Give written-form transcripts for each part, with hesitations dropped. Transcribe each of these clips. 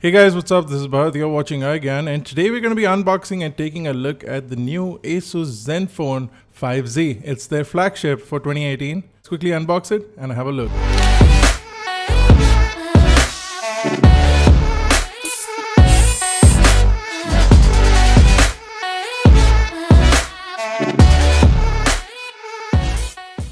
Hey guys, what's up? This is Bharat. You're watching again, and today we're going to be unboxing and taking a look at the new Asus Zenfone 5Z. It's their flagship for 2018. Let's quickly unbox it and have a look.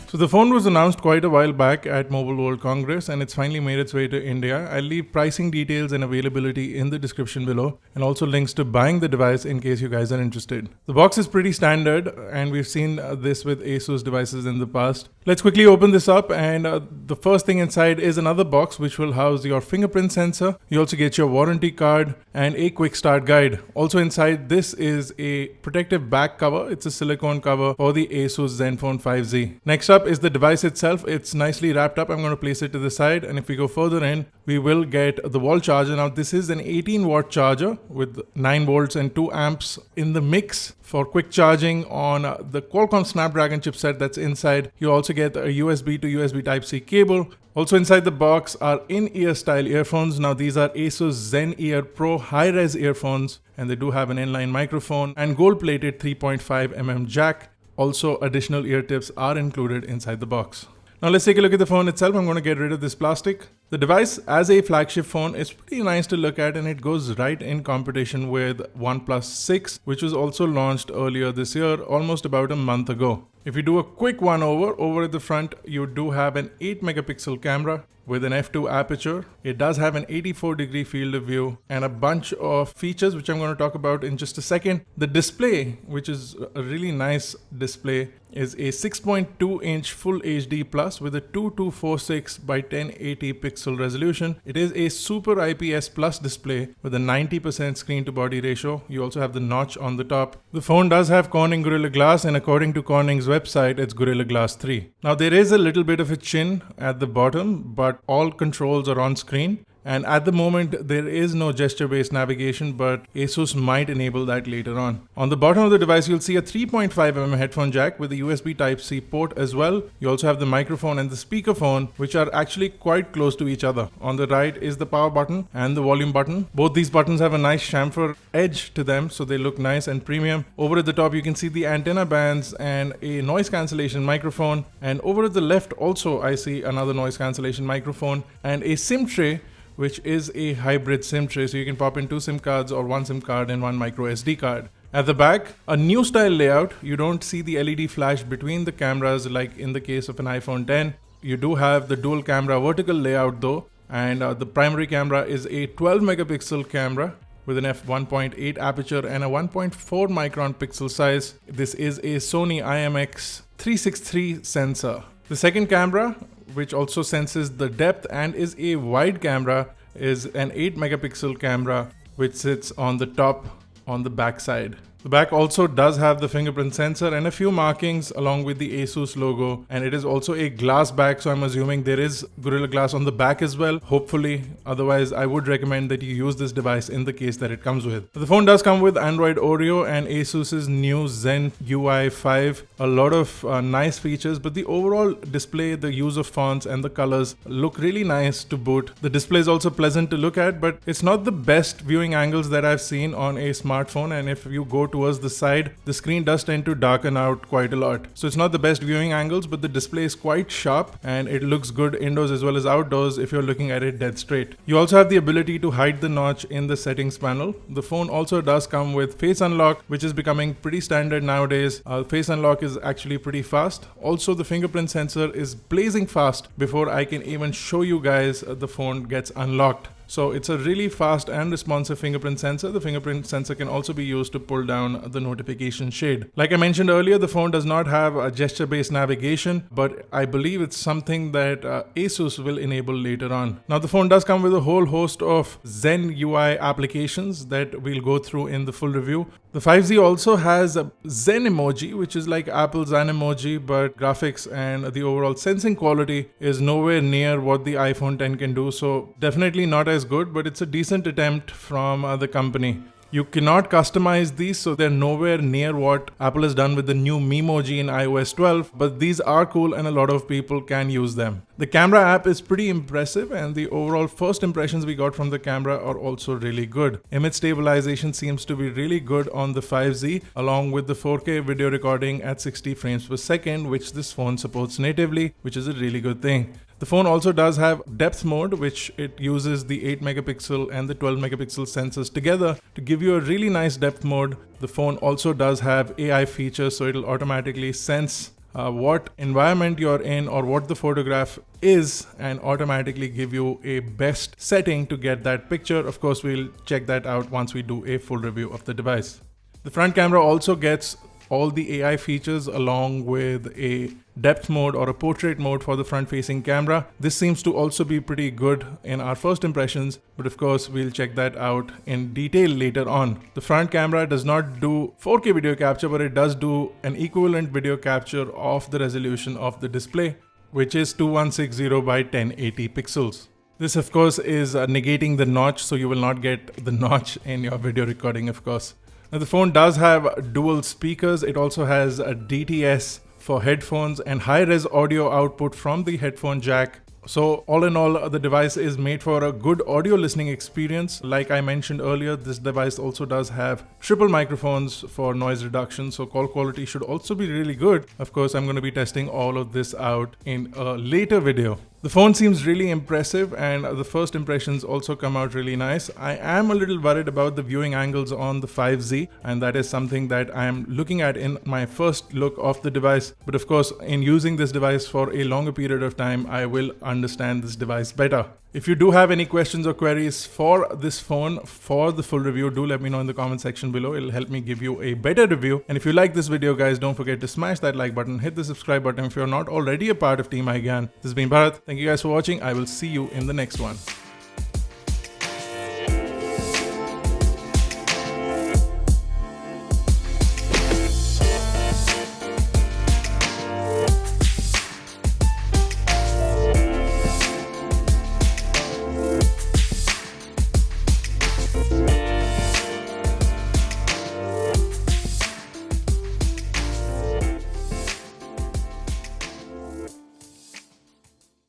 So the phone was announced quite a while back at Mobile World Congress and it's finally made its way to India. I'll leave pricing details and availability in the description below and also links to buying the device in case you guys are interested. The box is pretty standard and we've seen this with Asus devices in the past. Let's quickly open this up and the first thing inside is another box which will house your fingerprint sensor. You also get your warranty card and a quick start guide. Also inside this is a protective back cover. It's a silicone cover for the Asus Zenfone 5Z. Next up is the device itself. It's nicely wrapped up. I'm going to place it to the side, and if we go further in, we will get the wall charger. Now this is an 18-watt charger with 9 volts and 2 amps in the mix for quick charging on the Qualcomm Snapdragon chipset that's inside. You also get a USB to USB Type-C cable. Also inside the box are in-ear style earphones. Now these are Asus Zen-Ear Pro high-res earphones, and they do have an inline microphone and gold-plated 3.5mm jack. Also, additional ear tips are included inside the box. Now let's take a look at the phone itself. I'm going to get rid of this plastic. The device as a flagship phone is pretty nice to look at and it goes right in competition with OnePlus 6, which was also launched earlier this year, almost about a month ago. If you do a quick one over at the front, you do have an 8 megapixel camera with an f2 aperture. It does have an 84-degree field of view and a bunch of features which I'm going to talk about in just a second. The display, which is a really nice display, is a 6.2-inch Full HD Plus with a 2246 by 1080 pixel resolution. It is a Super IPS Plus display with a 90% screen to body ratio. You also have the notch on the top. The phone does have Corning Gorilla Glass, and according to Corning's website, it's Gorilla Glass 3. Now there is a little bit of a chin at the bottom, but all controls are on screen. And at the moment, there is no gesture-based navigation, but Asus might enable that later on. On the bottom of the device, you'll see a 3.5mm headphone jack with a USB Type-C port as well. You also have the microphone and the speakerphone, which are actually quite close to each other. On the right is the power button and the volume button. Both these buttons have a nice chamfer edge to them, so they look nice and premium. Over at the top, you can see the antenna bands and a noise cancellation microphone. And over at the left, also, I see another noise cancellation microphone and a SIM tray, which is a hybrid SIM tray, so you can pop in 2 SIM cards or 1 SIM card and 1 micro SD card. At the back, a new style layout. You don't see the LED flash between the cameras like in the case of an iPhone 10. You do have the dual camera vertical layout though, and the primary camera is a 12 megapixel camera with an f1.8 aperture and a 1.4 micron pixel size. This is a Sony IMX363 sensor. The second camera, which also senses the depth and is a wide camera, is an 8 megapixel camera which sits on the top on the back side. The back also does have the fingerprint sensor and a few markings along with the Asus logo, and it is also a glass back, so I'm assuming there is Gorilla Glass on the back as well, hopefully. Otherwise, I would recommend that you use this device in the case that it comes with. The phone does come with Android Oreo and Asus's new Zen UI 5. A lot of nice features, but the overall display, the use of fonts and the colors look really nice to boot. The display is also pleasant to look at, but it's not the best viewing angles that I've seen on a smartphone, and if you go towards the side, the screen does tend to darken out quite a lot. So it's not the best viewing angles, but the display is quite sharp and it looks good indoors as well as outdoors if you're looking at it dead straight. You also have the ability to hide the notch in the settings panel. The phone also does come with Face Unlock, which is becoming pretty standard nowadays. Face Unlock is actually pretty fast. Also, the fingerprint sensor is blazing fast before I can even show you guys the phone gets unlocked. So it's a really fast and responsive fingerprint sensor. The fingerprint sensor can also be used to pull down the notification shade. Like I mentioned earlier, the phone does not have a gesture-based navigation, but I believe it's something that Asus will enable later on. Now the phone does come with a whole host of Zen UI applications that we'll go through in the full review. The 5Z also has a Zen emoji, which is like Apple's Animoji, but graphics and the overall sensing quality is nowhere near what the iPhone 10 can do. So definitely not as good, but it's a decent attempt from the company. You cannot customize these, so they're nowhere near what Apple has done with the new Memoji in iOS 12, but these are cool and a lot of people can use them. The camera app is pretty impressive, and the overall first impressions we got from the camera are also really good. Image stabilization seems to be really good on the 5Z, along with the 4K video recording at 60 frames per second, which this phone supports natively, which is a really good thing. The phone also does have depth mode, which it uses the 8 megapixel and the 12 megapixel sensors together to give you a really nice depth mode. The phone also does have AI features, so it'll automatically sense what environment you're in or what the photograph is and automatically give you a best setting to get that picture. Of course, we'll check that out once we do a full review of the device. The front camera also gets all the AI features along with a depth mode or a portrait mode for the front-facing camera. This seems to also be pretty good in our first impressions, but of course we'll check that out in detail later on. The front camera does not do 4K video capture, but it does do an equivalent video capture of the resolution of the display, which is 2160 by 1080 pixels. This of course is negating the notch, so you will not get the notch in your video recording, of course. Now the phone does have dual speakers. It also has a DTS for headphones and high-res audio output from the headphone jack. So all in all, the device is made for a good audio listening experience. Like I mentioned earlier, this device also does have triple microphones for noise reduction, so call quality should also be really good. Of course, I'm going to be testing all of this out in a later video. The phone seems really impressive and the first impressions also come out really nice. I am a little worried about the viewing angles on the 5Z, and that is something that I am looking at in my first look of the device. But of course, in using this device for a longer period of time, I will understand this device better. If you do have any questions or queries for this phone for the full review, do let me know in the comment section below. It'll help me give you a better review. And if you like this video, guys, don't forget to smash that like button, hit the subscribe button if you're not already a part of Team iGyan. This has been Bharat. Thank you guys for watching. I will see you in the next one.